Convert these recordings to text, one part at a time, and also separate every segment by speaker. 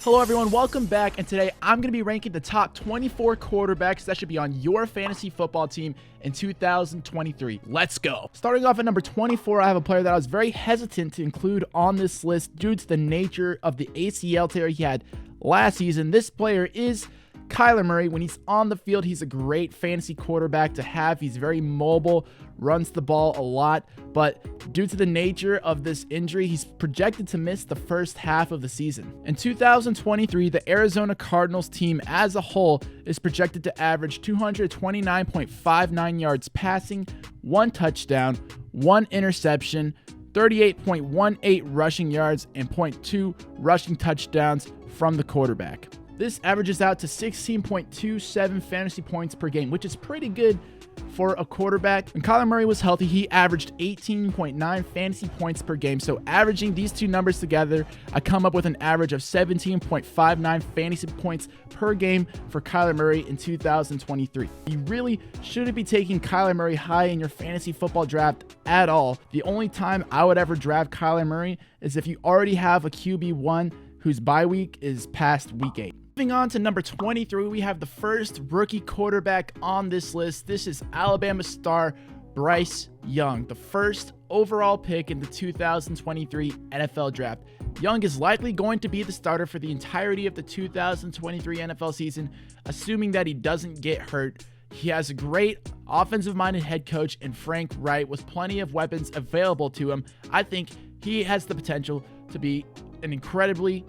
Speaker 1: Hello everyone, welcome back, and today I'm going to be ranking the top 24 quarterbacks that should be on your fantasy football team in 2023. Let's go. Starting off at number 24, I have a player that I was very hesitant to include on this list due to the nature of the ACL tear he had last season. This player is Kyler Murray. When he's on the field, he's a great fantasy quarterback to have. He's very mobile, runs the ball a lot, but due to the nature of this injury, he's projected to miss the first half of the season. In 2023, the Arizona Cardinals team as a whole is projected to average 229.59 yards passing, 1 touchdown, 1 interception, 38.18 rushing yards, and 0.2 rushing touchdowns from the quarterback. This averages out to 16.27 fantasy points per game, which is pretty good for a quarterback. When Kyler Murray was healthy, he averaged 18.9 fantasy points per game. So averaging these two numbers together, I come up with an average of 17.59 fantasy points per game for Kyler Murray in 2023. You really shouldn't be taking Kyler Murray high in your fantasy football draft at all. The only time I would ever draft Kyler Murray is if you already have a QB1 whose bye week is past week 8. Moving on to number 23, we have the first rookie quarterback on this list. This is Alabama star Bryce Young, the first overall pick in the 2023 NFL Draft. Young is likely going to be the starter for the entirety of the 2023 NFL season, assuming that he doesn't get hurt. He has a great offensive-minded head coach in Frank Reich with plenty of weapons available to him. I think he has the potential to be an incredibly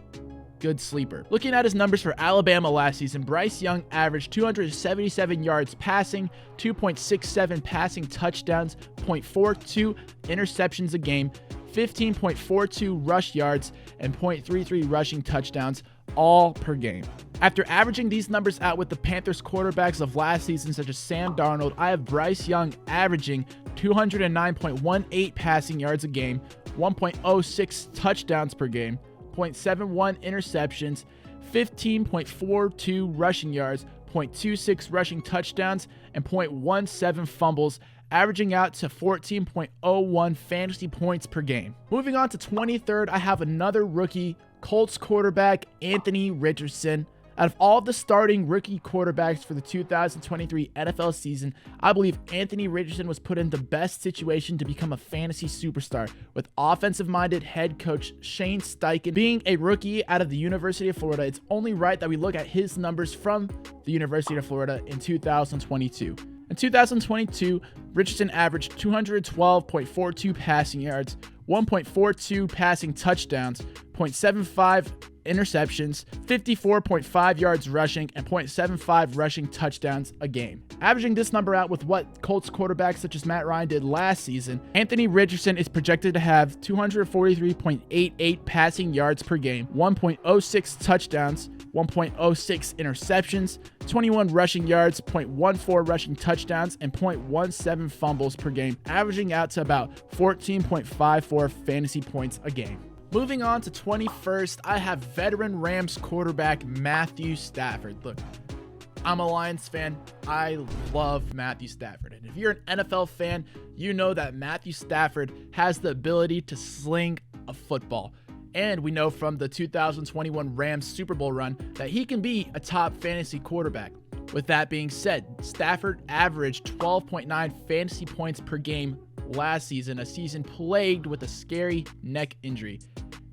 Speaker 1: good sleeper. Looking at his numbers for Alabama last season, Bryce Young averaged 277 yards passing, 2.67 passing touchdowns, 0.42 interceptions a game, 15.42 rush yards, and 0.33 rushing touchdowns, all per game. After averaging these numbers out with the Panthers quarterbacks of last season, such as Sam Darnold, I have Bryce Young averaging 209.18 passing yards a game, 1.06 touchdowns per game, 0.71 interceptions, 15.42 rushing yards, 0.26 rushing touchdowns, and 0.17 fumbles, averaging out to 14.01 fantasy points per game. Moving on to 23rd, I have another rookie, Colts quarterback Anthony Richardson. Out of all the starting rookie quarterbacks for the 2023 NFL season, I believe Anthony Richardson was put in the best situation to become a fantasy superstar, with offensive-minded head coach Shane Steichen. Being a rookie out of the University of Florida, it's only right that we look at his numbers from the University of Florida in 2022. In 2022, Richardson averaged 212.42 passing yards, 1.42 passing touchdowns, 0.75 interceptions, 54.5 yards rushing, and 0.75 rushing touchdowns a game. Averaging this number out with what Colts quarterbacks such as Matt Ryan did last season, Anthony Richardson is projected to have 243.88 passing yards per game, 1.06 touchdowns, 1.06 interceptions, 21 rushing yards, 0.14 rushing touchdowns, and 0.17 fumbles per game, averaging out to about 14.54 fantasy points a game. Moving on to 21st, I have veteran Rams quarterback Matthew Stafford. Look, I'm a Lions fan. I love Matthew Stafford. And if you're an NFL fan, you know that Matthew Stafford has the ability to sling a football. And we know from the 2021 Rams Super Bowl run that he can be a top fantasy quarterback. With that being said, Stafford averaged 12.9 fantasy points per game last season, a season plagued with a scary neck injury.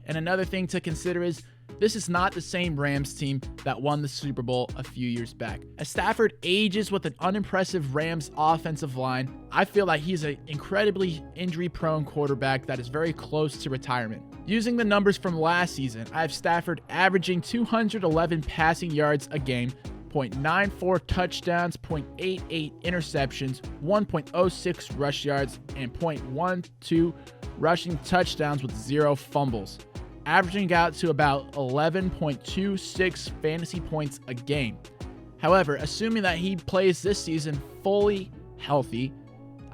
Speaker 1: And another thing to consider is this is not the same Rams team that won the Super Bowl a few years back. As Stafford ages with an unimpressive Rams offensive line, I feel like he's an incredibly injury-prone quarterback that is very close to retirement. Using the numbers from last season, I have Stafford averaging 211 passing yards a game, 0.94 touchdowns, 0.88 interceptions, 1.06 rush yards, and 0.12 rushing touchdowns with 0 fumbles, averaging out to about 11.26 fantasy points a game. However, assuming that he plays this season fully healthy,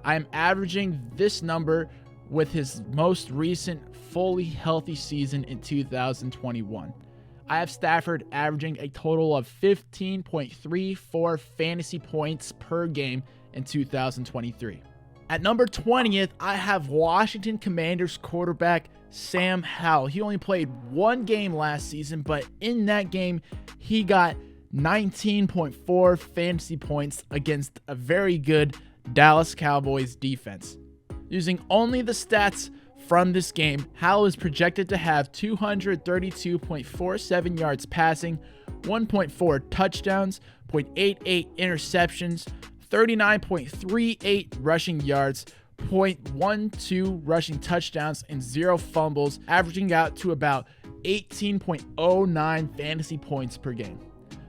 Speaker 1: I am averaging this number with his most recent fully healthy season in 2021. I have Stafford averaging a total of 15.34 fantasy points per game in 2023. At number 20th, I have Washington Commanders quarterback Sam Howell. He only played one game last season, but in that game, he got 19.4 fantasy points against a very good Dallas Cowboys defense. Using only the stats from this game, Howell is projected to have 232.47 yards passing, 1.4 touchdowns, 0.88 interceptions, 39.38 rushing yards, 0.12 rushing touchdowns, and 0 fumbles, averaging out to about 18.09 fantasy points per game.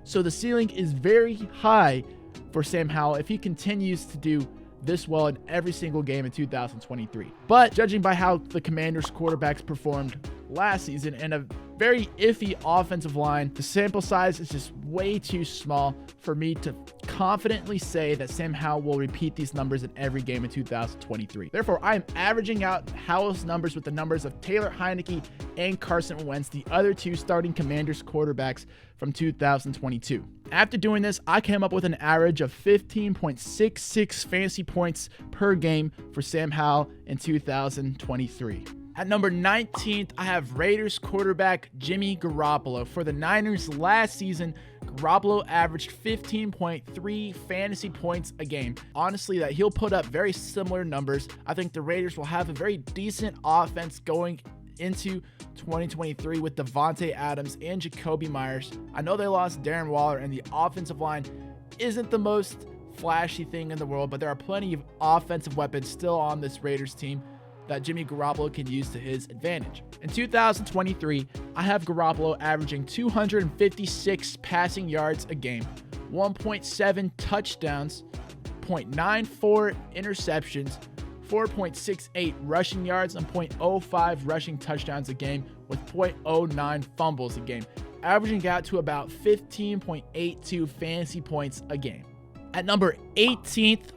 Speaker 1: So the ceiling is very high for Sam Howell if he continues to do this well in every single game in 2023. But judging by how the Commanders quarterbacks performed last season and a very iffy offensive line, the sample size is just way too small for me to confidently say that Sam Howell will repeat these numbers in every game in 2023. Therefore, I am averaging out Howell's numbers with the numbers of Taylor Heineke and Carson Wentz, the other two starting Commanders quarterbacks from 2022. After doing this, I came up with an average of 15.66 fantasy points per game for Sam Howell in 2023. At number 19th, I have Raiders quarterback Jimmy Garoppolo. For the Niners last season, Garoppolo averaged 15.3 fantasy points a game. Honestly, that he'll put up very similar numbers. I think the Raiders will have a very decent offense going into 2023 with Devontae Adams and Jacoby Myers. I know they lost Darren Waller, and the offensive line isn't the most flashy thing in the world, but there are plenty of offensive weapons still on this Raiders team that Jimmy Garoppolo can use to his advantage. In 2023, I have Garoppolo averaging 256 passing yards a game, 1.7 touchdowns, 0.94 interceptions, 4.68 rushing yards, and 0.05 rushing touchdowns a game, with 0.09 fumbles a game, averaging out to about 15.82 fantasy points a game. At number 18th,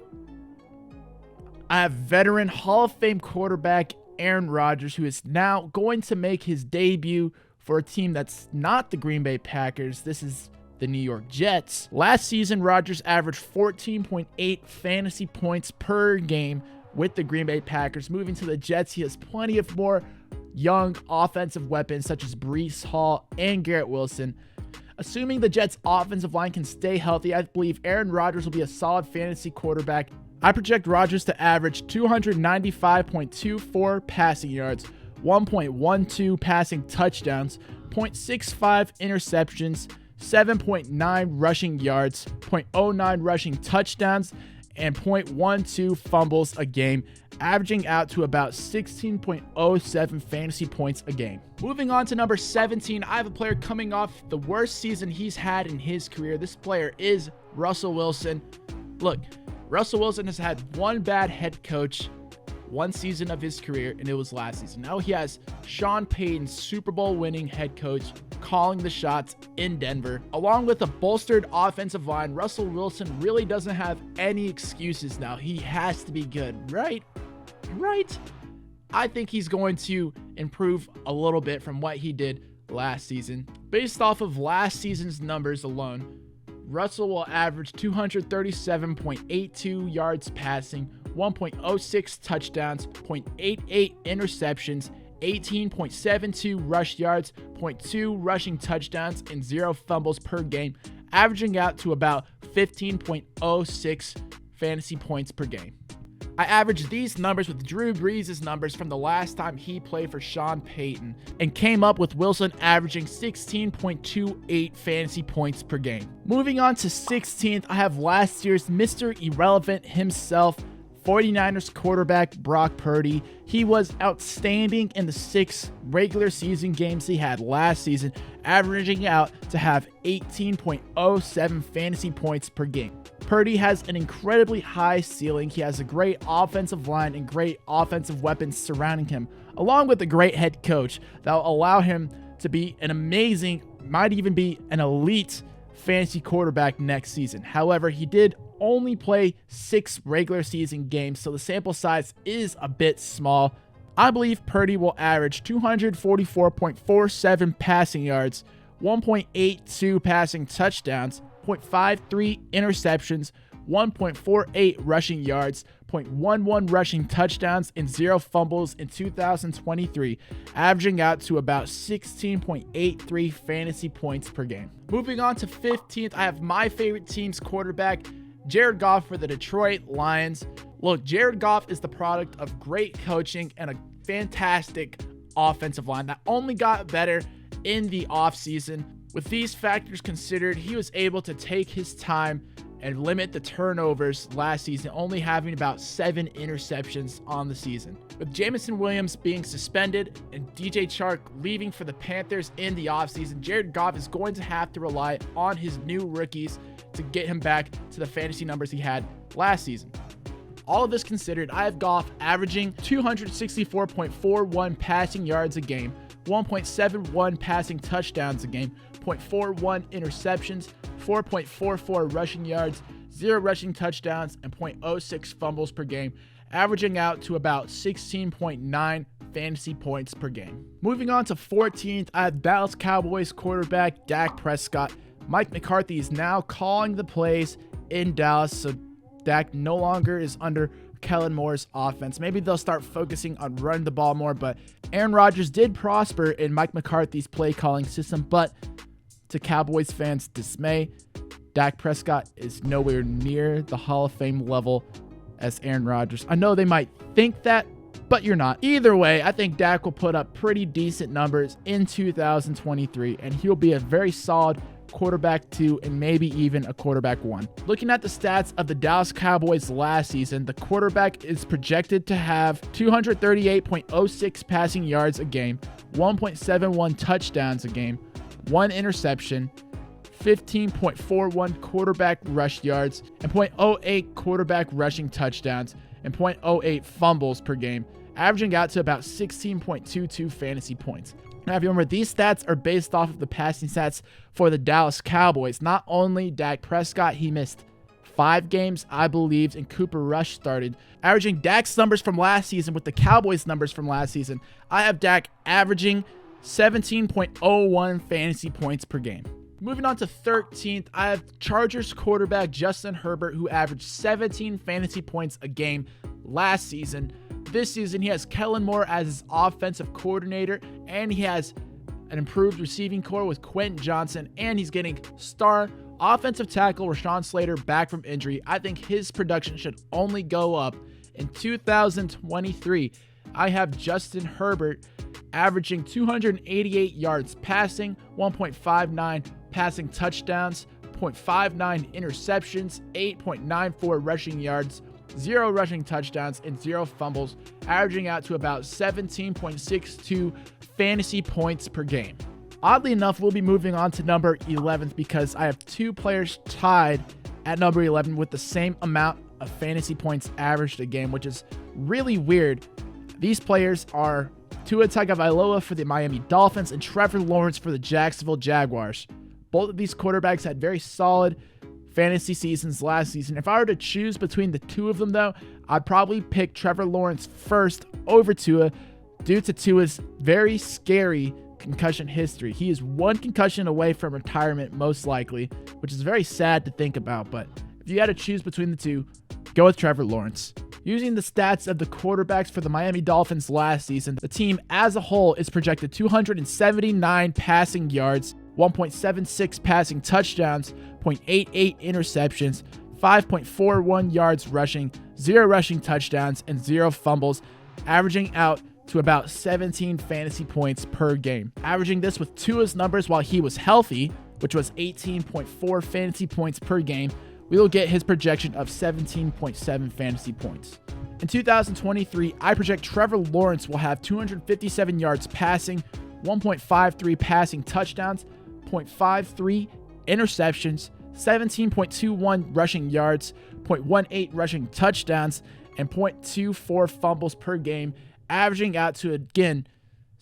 Speaker 1: I have veteran Hall of Fame quarterback Aaron Rodgers, who is now going to make his debut for a team that's not the Green Bay Packers. This is the New York Jets. Last season, Rodgers averaged 14.8 fantasy points per game with the Green Bay Packers. Moving to the Jets, he has plenty of more young offensive weapons such as Breece Hall and Garrett Wilson. Assuming the Jets' offensive line can stay healthy, I believe Aaron Rodgers will be a solid fantasy quarterback. I project Rodgers to average 295.24 passing yards, 1.12 passing touchdowns, 0.65 interceptions, 7.9 rushing yards, 0.09 rushing touchdowns, and 0.12 fumbles a game, averaging out to about 16.07 fantasy points a game. Moving on to number 17, I have a player coming off the worst season he's had in his career. This player is Russell Wilson. Look, Russell Wilson has had one bad head coach one season of his career, and it was last season. Now he has Sean Payton, Super Bowl winning head coach, calling the shots in Denver. Along with a bolstered offensive line, Russell Wilson really doesn't have any excuses now. He has to be good, right? I think he's going to improve a little bit from what he did last season. Based off of last season's numbers alone, Russell will average 237.82 yards passing, 1.06 touchdowns, 0.88 interceptions, 18.72 rush yards, 0.2 rushing touchdowns, and 0 fumbles per game, averaging out to about 15.06 fantasy points per game. I averaged these numbers with Drew Brees' numbers from the last time he played for Sean Payton and came up with Wilson averaging 16.28 fantasy points per game. Moving on to 16th, I have last year's Mr. Irrelevant himself, 49ers quarterback Brock Purdy. He was outstanding in the 6 regular season games he had last season, averaging out to have 18.07 fantasy points per game. Purdy has an incredibly high ceiling. He has a great offensive line and great offensive weapons surrounding him, along with a great head coach that will allow him to be an amazing, might even be an elite fantasy quarterback next season. However, he did only play 6 regular season games, so the sample size is a bit small. I believe Purdy will average 244.47 passing yards, 1.82 passing touchdowns, 0.53 interceptions, 1.48 rushing yards, 0.11 rushing touchdowns, and 0 fumbles in 2023, averaging out to about 16.83 fantasy points per game. Moving on to 15th, I have my favorite team's quarterback, Jared Goff for the Detroit Lions. Look, Jared Goff is the product of great coaching and a fantastic offensive line that only got better in the offseason. With these factors considered, he was able to take his time and limit the turnovers last season, only having about 7 interceptions on the season. With Jameson Williams being suspended and DJ Chark leaving for the Panthers in the offseason, Jared Goff is going to have to rely on his new rookies to get him back to the fantasy numbers he had last season. All of this considered, I have Goff averaging 264.41 passing yards a game, 1.71 passing touchdowns a game, 0.41 interceptions, 4.44 rushing yards, 0 rushing touchdowns, and 0.06 fumbles per game, averaging out to about 16.9 fantasy points per game. Moving on to 14th, I have Dallas Cowboys quarterback Dak Prescott. Mike McCarthy is now calling the plays in Dallas, so Dak no longer is under Kellen Moore's offense. Maybe they'll start focusing on running the ball more, but Aaron Rodgers did prosper in Mike McCarthy's play calling system, but to Cowboys fans' dismay, Dak Prescott is nowhere near the Hall of Fame level as Aaron Rodgers. I know they might think that, but you're not. Either way, I think Dak will put up pretty decent numbers in 2023, and he'll be a very solid quarterback 2 and maybe even a quarterback 1. Looking at the stats of the Dallas Cowboys last season, the quarterback is projected to have 238.06 passing yards a game, 1.71 touchdowns a game, 1 interception, 15.41 quarterback rush yards, and 0.08 quarterback rushing touchdowns, and 0.08 fumbles per game, averaging out to about 16.22 fantasy points. Now, if you remember, these stats are based off of the passing stats for the Dallas Cowboys. Not only Dak Prescott, he missed 5 games, I believe, and Cooper Rush started. Averaging Dak's numbers from last season with the Cowboys' numbers from last season, I have Dak averaging 17.01 fantasy points per game. Moving on to 13th, I have Chargers quarterback Justin Herbert, who averaged 17 fantasy points a game last season. This season, he has Kellen Moore as his offensive coordinator, and he has an improved receiving core with Quentin Johnson, and he's getting star offensive tackle Rashawn Slater back from injury. I think his production should only go up in 2023. I have Justin Herbert averaging 288 yards passing, 1.59 passing touchdowns, 0.59 interceptions, 8.94 rushing yards, 0 rushing touchdowns, and 0 fumbles, averaging out to about 17.62 fantasy points per game. Oddly enough, we'll be moving on to number 11th because I have 2 players tied at number 11 with the same amount of fantasy points averaged a game, which is really weird. These players are Tua Tagovailoa for the Miami Dolphins and Trevor Lawrence for the Jacksonville Jaguars. Both of these quarterbacks had very solid fantasy seasons last season. If I were to choose between the 2 of them, though, I'd probably pick Trevor Lawrence first over Tua due to Tua's very scary concussion history. He is 1 concussion away from retirement, most likely, which is very sad to think about. But if you had to choose between the 2, go with Trevor Lawrence. Using the stats of the quarterbacks for the Miami Dolphins last season, the team as a whole is projected 279 passing yards, 1.76 passing touchdowns, 0.88 interceptions, 5.41 yards rushing, 0 rushing touchdowns, and 0 fumbles, averaging out to about 17 fantasy points per game. Averaging this with Tua's numbers while he was healthy, which was 18.4 fantasy points per game, we will get his projection of 17.7 fantasy points. In 2023, I project Trevor Lawrence will have 257 yards passing, 1.53 passing touchdowns, 0.53 interceptions, 17.21 rushing yards, 0.18 rushing touchdowns, and 0.24 fumbles per game, averaging out to, again,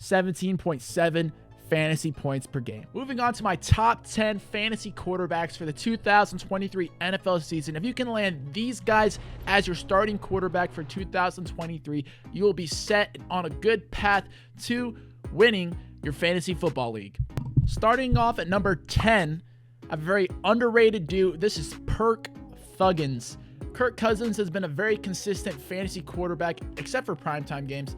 Speaker 1: 17.7 fantasy points per game. Moving on to my top 10 fantasy quarterbacks for the 2023 NFL season. If you can land these guys as your starting quarterback for 2023, you will be set on a good path to winning your fantasy football league. Starting off at number 10, a very underrated dude. This is Perk Thuggins. Kirk Cousins has been a very consistent fantasy quarterback, except for primetime games,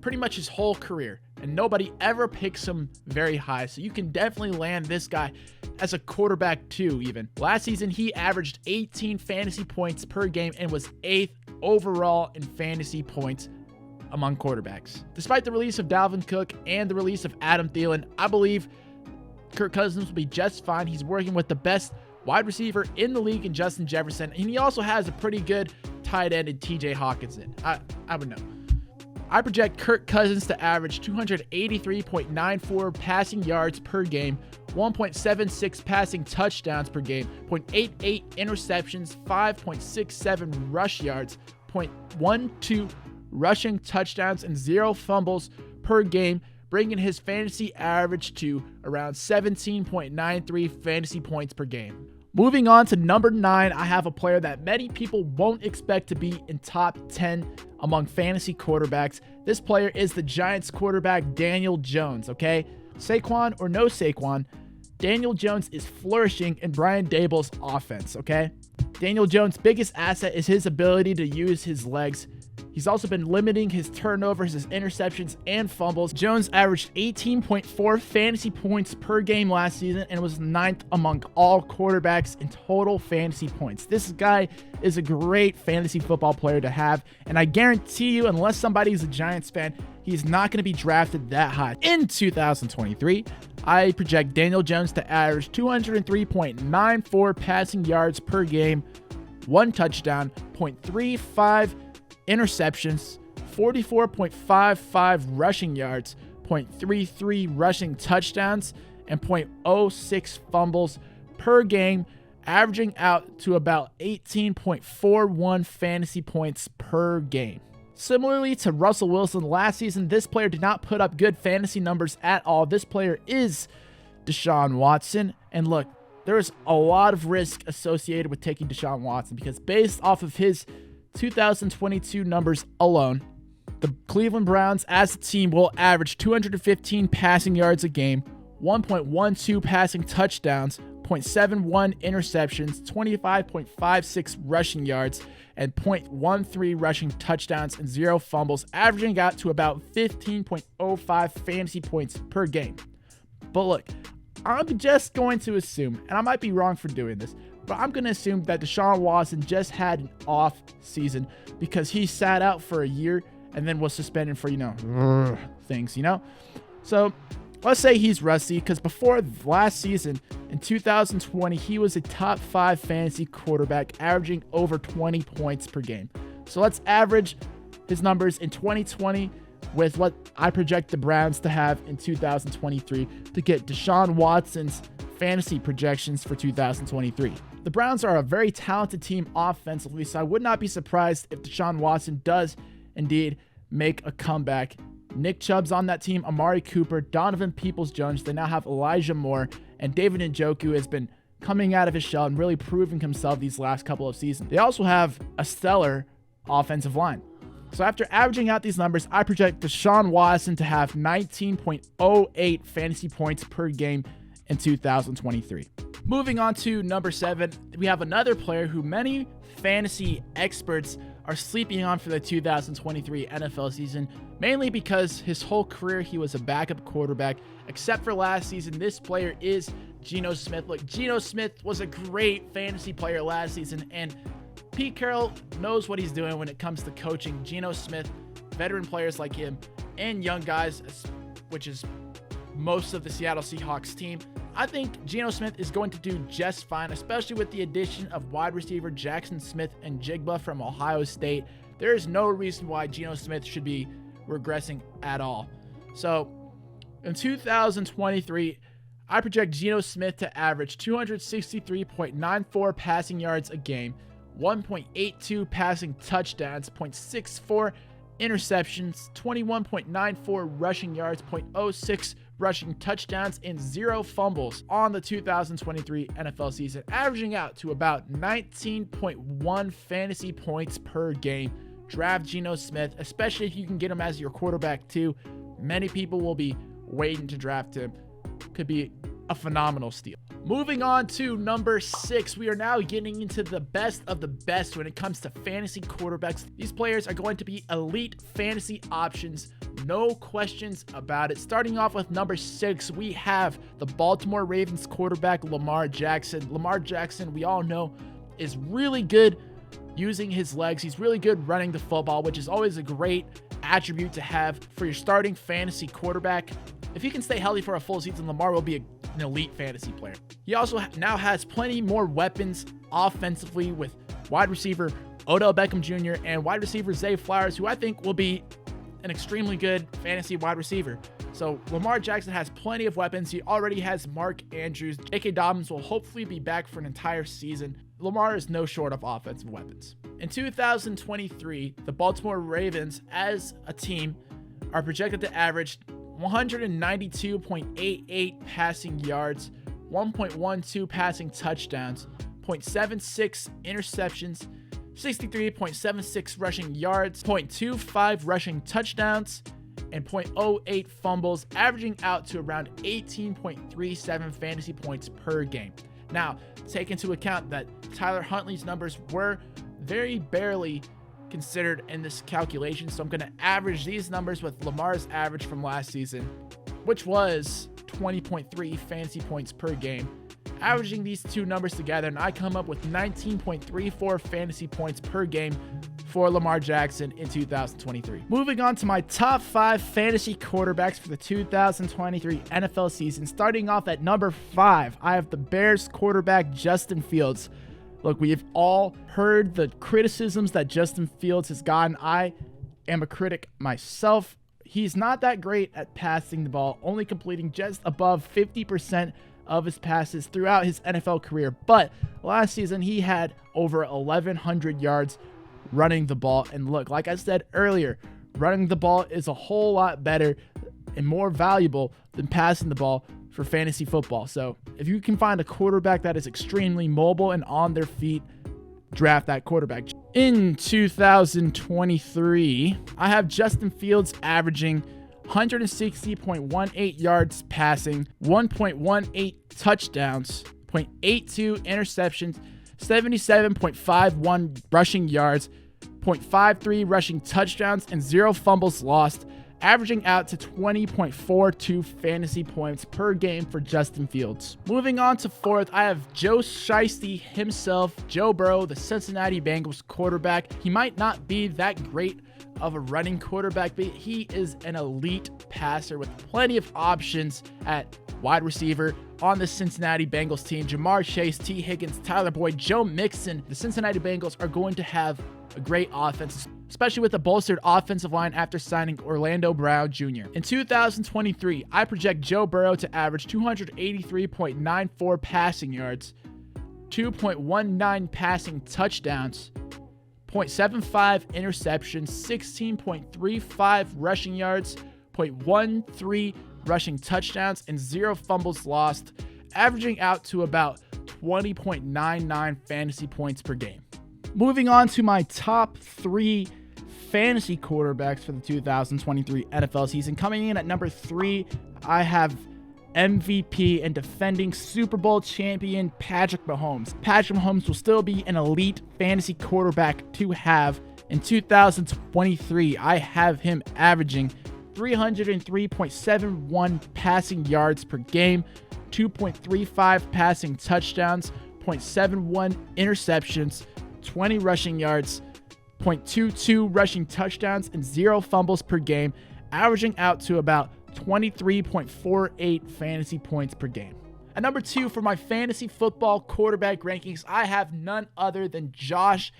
Speaker 1: pretty much his whole career, and nobody ever picks him very high, so you can definitely land this guy as a quarterback too. Even last season, he averaged 18 fantasy points per game and was 8th overall in fantasy points among quarterbacks. Despite the release of Dalvin Cook and the release of Adam Thielen, I believe Kirk Cousins will be just fine. He's working with the best wide receiver in the league in Justin Jefferson, and he also has a pretty good tight end in TJ Hawkinson. I would know. I project Kirk Cousins to average 283.94 passing yards per game, 1.76 passing touchdowns per game, 0.88 interceptions, 5.67 rush yards, 0.12 rushing touchdowns, and 0 fumbles per game, bringing his fantasy average to around 17.93 fantasy points per game. Moving on to number 9, I have a player that many people won't expect to be in top 10 among fantasy quarterbacks. This player is the Giants quarterback Daniel Jones, okay? Saquon or no Saquon, Daniel Jones is flourishing in Brian Daboll's offense, okay? Daniel Jones' biggest asset is his ability to use his legs. He's also been limiting his turnovers, his interceptions, and fumbles. Jones averaged 18.4 fantasy points per game last season and was 9th among all quarterbacks in total fantasy points. This guy is a great fantasy football player to have, and I guarantee you, unless somebody's a Giants fan, he's not going to be drafted that high. In 2023, I project Daniel Jones to average 203.94 passing yards per game, 1 touchdown, 0.35 interceptions, 44.55 rushing yards, 0.33 rushing touchdowns, and 0.06 fumbles per game, averaging out to about 18.41 fantasy points per game. Similarly to Russell Wilson last season, this player did not put up good fantasy numbers at all. This player is Deshaun Watson, and look, there is a lot of risk associated with taking Deshaun Watson because based off of his 2022 numbers alone, the Cleveland Browns as a team will average 215 passing yards a game, 1.12 passing touchdowns, 0.71 interceptions, 25.56 rushing yards, and 0.13 rushing touchdowns and 0 fumbles, averaging out to about 15.05 fantasy points per game. But look, I'm just going to assume, and I might be wrong for doing this, but I'm going to assume that Deshaun Watson just had an off season because he sat out for a year and then was suspended for, things, So let's say he's rusty because before last season, in 2020, he was a top 5 fantasy quarterback, averaging over 20 points per game. So let's average his numbers in 2020 with what I project the Browns to have in 2023 to get Deshaun Watson's fantasy projections for 2023. The Browns are a very talented team offensively, so I would not be surprised if Deshaun Watson does indeed make a comeback. Nick Chubb's on that team, Amari Cooper, Donovan Peoples-Jones. They now have Elijah Moore, and David Njoku has been coming out of his shell and really proving himself these last couple of seasons. They also have a stellar offensive line. So after averaging out these numbers, I project Deshaun Watson to have 19.08 fantasy points per game in 2023. Moving on to number 7, we have another player who many fantasy experts are sleeping on for the 2023 NFL season, mainly because his whole career he was a backup quarterback. Except for last season, this player is Geno Smith. Look, Geno Smith was a great fantasy player last season, and Pete Carroll knows what he's doing when it comes to coaching Geno Smith, veteran players like him, and young guys, which is most of the Seattle Seahawks team. I think Geno Smith is going to do just fine, especially with the addition of wide receiver Jackson Smith-Njigba from Ohio State. There is no reason why Geno Smith should be regressing at all. So in 2023, I project Geno Smith to average 263.94 passing yards a game, 1.82 passing touchdowns, 0.64 interceptions, 21.94 rushing yards, 0.06 rushing touchdowns, and 0 fumbles on the 2023 NFL season, averaging out to about 19.1 fantasy points per game. Draft Geno Smith, especially if you can get him as your quarterback too. Many people will be waiting to draft him. Could be a phenomenal steal. Moving on to number 6, we are now getting into the best of the best when it comes to fantasy quarterbacks. These players are going to be elite fantasy options, no questions about it. Starting off with number 6, we have the Baltimore Ravens quarterback Lamar Jackson. Lamar Jackson, we all know, is really good using his legs. He's really good running the football, which is always a great attribute to have for your starting fantasy quarterback. If he can stay healthy for a full season, Lamar will be an elite fantasy player. He also now has plenty more weapons offensively with wide receiver Odell Beckham Jr. and wide receiver Zay Flowers, who I think will be an extremely good fantasy wide receiver. So Lamar Jackson has plenty of weapons. He already has Mark Andrews. J.K. Dobbins will hopefully be back for an entire season. Lamar is no short of offensive weapons. In 2023, the Baltimore Ravens as a team are projected to average 192.88 passing yards, 1.12 passing touchdowns, 0.76 interceptions, 63.76 rushing yards, 0.25 rushing touchdowns, and 0.08 fumbles, averaging out to around 18.37 fantasy points per game. Now, take into account that Tyler Huntley's numbers were very barely considered in this calculation, so I'm going to average these numbers with Lamar's average from last season, which was 20.3 fantasy points per game. Averaging these two numbers together, and I come up with 19.34 fantasy points per game for Lamar Jackson in 2023. Moving on to my top 5 fantasy quarterbacks for the 2023 NFL season. Starting off at number 5, I have the Bears quarterback Justin Fields. Look, we have all heard the criticisms that Justin Fields has gotten. I am a critic myself. He's not that great at passing the ball, only completing just above 50% of his passes throughout his NFL career. But last season, he had over 1,100 yards running the ball. And look, like I said earlier, running the ball is a whole lot better and more valuable than passing the ball for fantasy football. So if you can find a quarterback that is extremely mobile and on their feet, draft that quarterback. In 2023, I have Justin Fields averaging 160.18 yards passing, 1.18 touchdowns, 0.82 interceptions, 77.51 rushing yards, 0.53 rushing touchdowns, and 0 fumbles lost, averaging out to 20.42 fantasy points per game for Justin Fields. Moving on to 4th, I have Joe Shiesty himself, Joe Burrow, the Cincinnati Bengals quarterback. He might not be that great of a running quarterback, but he is an elite passer with plenty of options at wide receiver on the Cincinnati Bengals team. Jamar Chase, T. Higgins, Tyler Boyd, Joe Mixon. The Cincinnati Bengals are going to have a great offense, especially with a bolstered offensive line after signing Orlando Brown Jr. In 2023, I project Joe Burrow to average 283.94 passing yards, 2.19 passing touchdowns, 0.75 interceptions, 16.35 rushing yards, 0.13 rushing touchdowns, and 0 fumbles lost, averaging out to about 20.99 fantasy points per game. Moving on to my top 3 fantasy quarterbacks for the 2023 NFL season. Coming in at number 3, I have MVP and defending Super Bowl champion Patrick Mahomes. Patrick Mahomes will still be an elite fantasy quarterback to have. In 2023, I have him averaging 303.71 passing yards per game, 2.35 passing touchdowns, 0.71 interceptions, 20 rushing yards, 0.22 rushing touchdowns, and 0 fumbles per game, averaging out to about 23.48 fantasy points per game. At number 2 for my fantasy football quarterback rankings, I have none other than Josh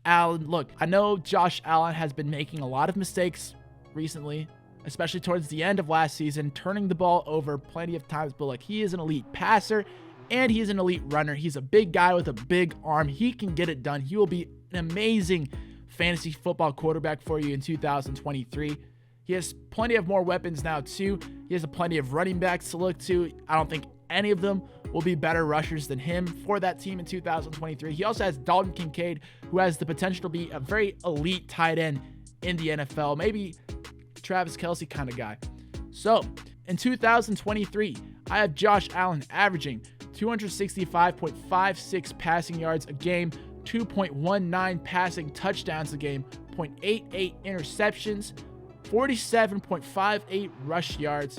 Speaker 1: Allen. Look, I know Josh Allen has been making a lot of mistakes recently, especially towards the end of last season, turning the ball over plenty of times, but look, he is an elite passer and he is an elite runner. He's a big guy with a big arm. He can get it done. He will be an amazing fantasy football quarterback for you in 2023. He has plenty of more weapons now too. He has plenty of running backs to look to. I don't think any of them will be better rushers than him for that team in 2023. He also has Dalton Kincaid, who has the potential to be a very elite tight end in the NFL. Maybe Travis Kelce kind of guy. So in 2023, I have Josh Allen averaging 265.56 passing yards a game, 2.19 passing touchdowns a game, 0.88 interceptions, 47.58 rush yards,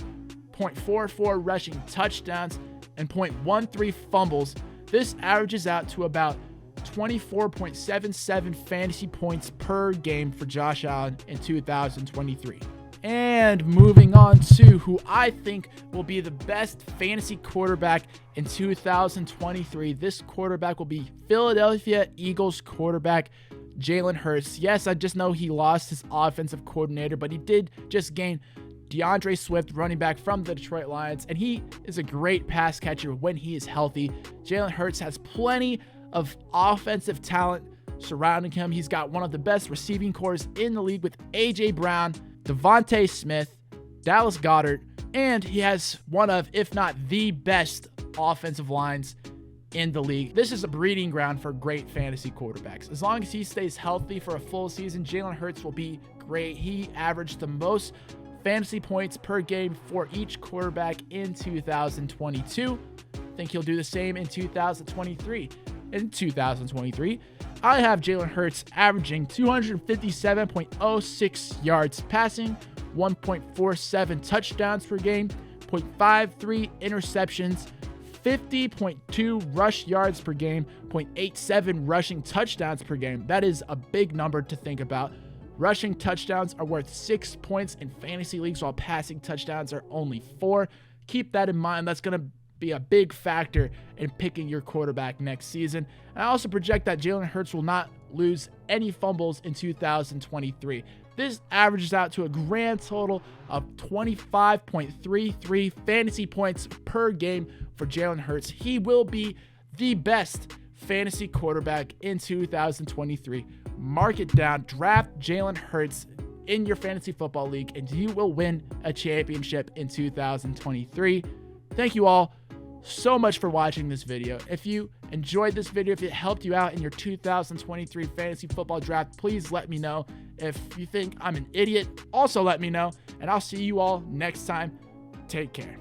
Speaker 1: 0.44 rushing touchdowns, and 0.13 fumbles. This averages out to about 24.77 fantasy points per game for Josh Allen in 2023. And moving on to who I think will be the best fantasy quarterback in 2023. This quarterback will be Philadelphia Eagles quarterback Jalen Hurts. Yes, I just know he lost his offensive coordinator, but he did just gain DeAndre Swift, running back from the Detroit Lions, and he is a great pass catcher when he is healthy. Jalen Hurts has plenty of offensive talent surrounding him. He's got one of the best receiving corps in the league with A.J. Brown, Devontae Smith, Dallas Goedert, and he has one of, if not the best offensive lines in the league. This is a breeding ground for great fantasy quarterbacks. As long as he stays healthy for a full season, Jalen Hurts will be great. He averaged the most fantasy points per game for each quarterback in 2022. I think he'll do the same in 2023. In 2023, I have Jalen Hurts averaging 257.06 yards passing, 1.47 touchdowns per game, 0.53 interceptions, 50.2 rush yards per game, 0.87 rushing touchdowns per game. That is a big number to think about. Rushing touchdowns are worth 6 points in fantasy leagues, while passing touchdowns are only 4. Keep that in mind. That's going to be a big factor in picking your quarterback next season. And I also project that Jalen Hurts will not lose any fumbles in 2023. This averages out to a grand total of 25.33 fantasy points per game for Jalen Hurts. He will be the best fantasy quarterback in 2023. Mark it down. Draft Jalen Hurts in your fantasy football league, and you will win a championship in 2023. Thank you all so much for watching this video. If you enjoyed this video, if it helped you out in your 2023 fantasy football draft, please let me know. If you think I'm an idiot, also let me know, and I'll see you all next time. Take care.